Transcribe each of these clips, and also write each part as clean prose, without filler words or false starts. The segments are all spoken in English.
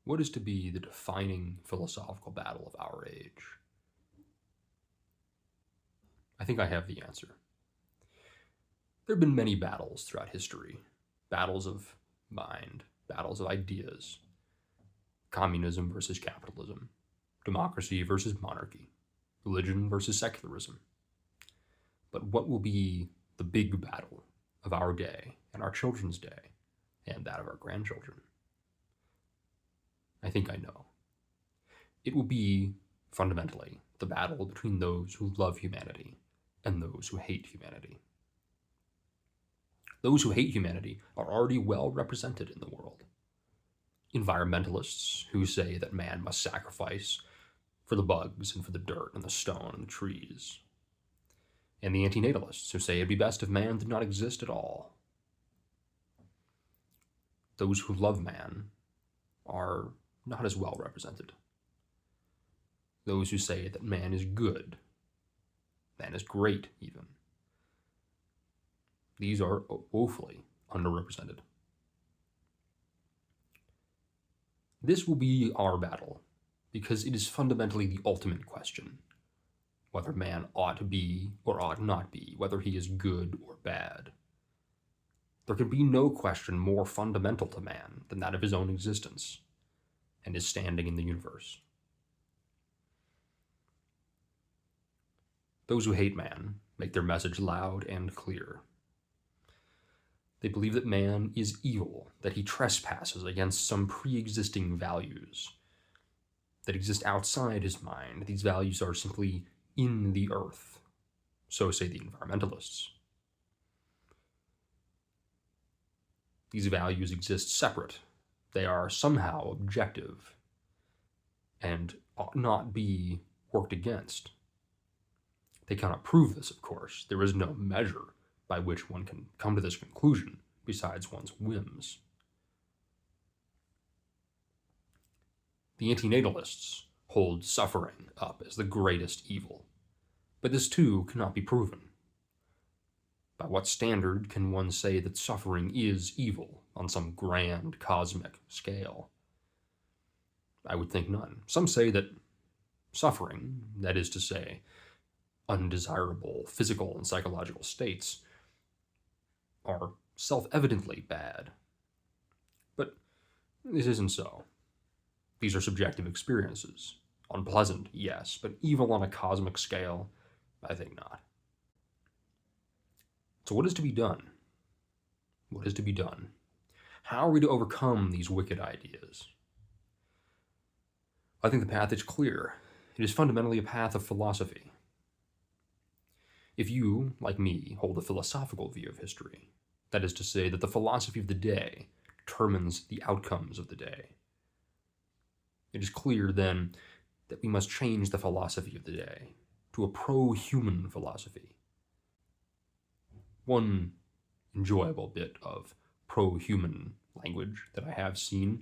What is to be the defining philosophical battle of our age? I think I have the answer. There have been many battles throughout history, battles of mind, battles of ideas, communism versus capitalism, democracy versus monarchy, religion versus secularism. But what will be the big battle of our day and our children's day and that of our grandchildren? I think I know. It will be, fundamentally, the battle between those who love humanity and those who hate humanity. Those who hate humanity are already well represented in the world. Environmentalists who say that man must sacrifice for the bugs and for the dirt and the stone and the trees. And the antinatalists who say it'd be best if man did not exist at all. Those who love man are not as well represented. Those who say that man is good, man is great even. These are woefully underrepresented. This will be our battle, because it is fundamentally the ultimate question, whether man ought to be or ought not be, whether he is good or bad. There can be no question more fundamental to man than that of his own existence and his standing in the universe. Those who hate man make their message loud and clear. They believe that man is evil, that he trespasses against some pre-existing values that exist outside his mind. These values are simply in the earth, so say the environmentalists. These values exist separate. They are somehow objective and ought not be worked against. They cannot prove this, of course. There is no measure by which one can come to this conclusion besides one's whims. The antinatalists hold suffering up as the greatest evil, but this too cannot be proven. By what standard can one say that suffering is evil on some grand cosmic scale? I would think none. Some say that suffering, that is to say, undesirable physical and psychological states, are self-evidently bad. But this isn't so. These are subjective experiences. Unpleasant, yes, but evil on a cosmic scale, I think not. So what is to be done? What is to be done? How are we to overcome these wicked ideas? I think the path is clear. It is fundamentally a path of philosophy. If you, like me, hold a philosophical view of history, that is to say that the philosophy of the day determines the outcomes of the day, it is clear then that we must change the philosophy of the day to a pro-human philosophy. One enjoyable bit of pro-human language that I have seen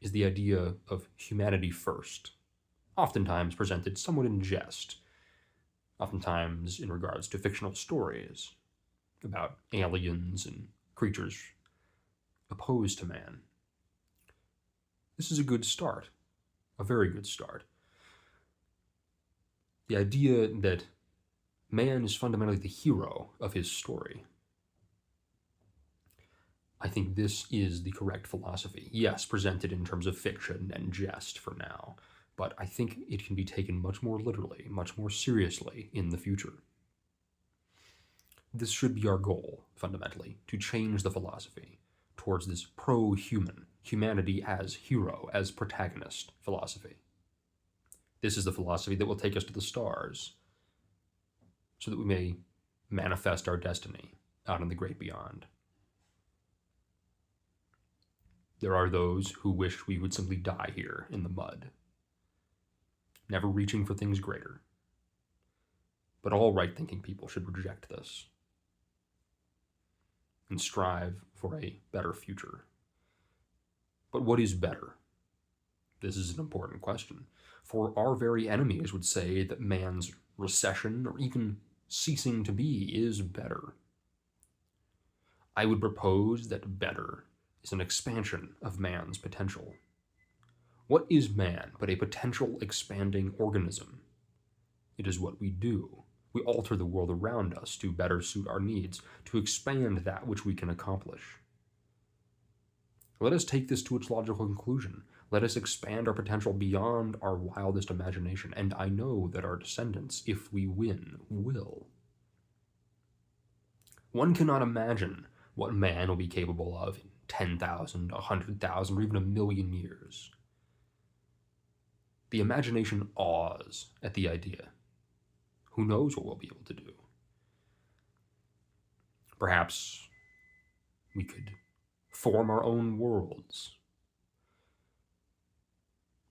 is the idea of humanity first, oftentimes presented somewhat in jest, oftentimes in regards to fictional stories about aliens and creatures opposed to man. This is a good start, a very good start. The idea that man is fundamentally the hero of his story. I think this is the correct philosophy. Yes, presented in terms of fiction and jest for now, but I think it can be taken much more literally, much more seriously in the future. This should be our goal, fundamentally, to change the philosophy towards this pro-human, humanity as hero, as protagonist philosophy. This is the philosophy that will take us to the stars, so that we may manifest our destiny out in the great beyond. There are those who wish we would simply die here in the mud, never reaching for things greater. But all right-thinking people should reject this and strive for a better future. But what is better? This is an important question, for our very enemies would say that man's recession, or even ceasing to be, is better. I would propose that better is an expansion of man's potential. What is man but a potential expanding organism? It is what we do. We alter the world around us to better suit our needs, to expand that which we can accomplish. Let us take this to its logical conclusion. Let us expand our potential beyond our wildest imagination, and I know that our descendants, if we win, will. One cannot imagine what man will be capable of in 10,000, 100,000, or even 1,000,000 years. The imagination awes at the idea. Who knows what we'll be able to do? Perhaps we could form our own worlds,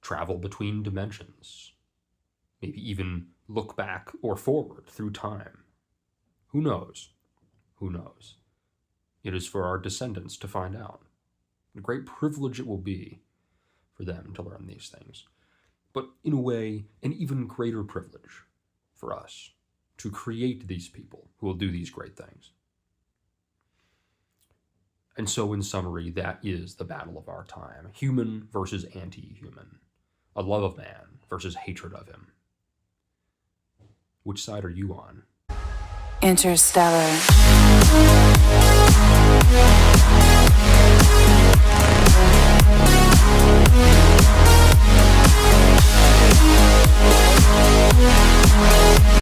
travel between dimensions, maybe even look back or forward through time. Who knows? Who knows? It is for our descendants to find out. A great privilege it will be for them to learn these things. But in a way, an even greater privilege for us to create these people who will do these great things. And so, in summary, that is the battle of our time. Human versus anti-human. A love of man versus hatred of him. Which side are you on? Interstellar.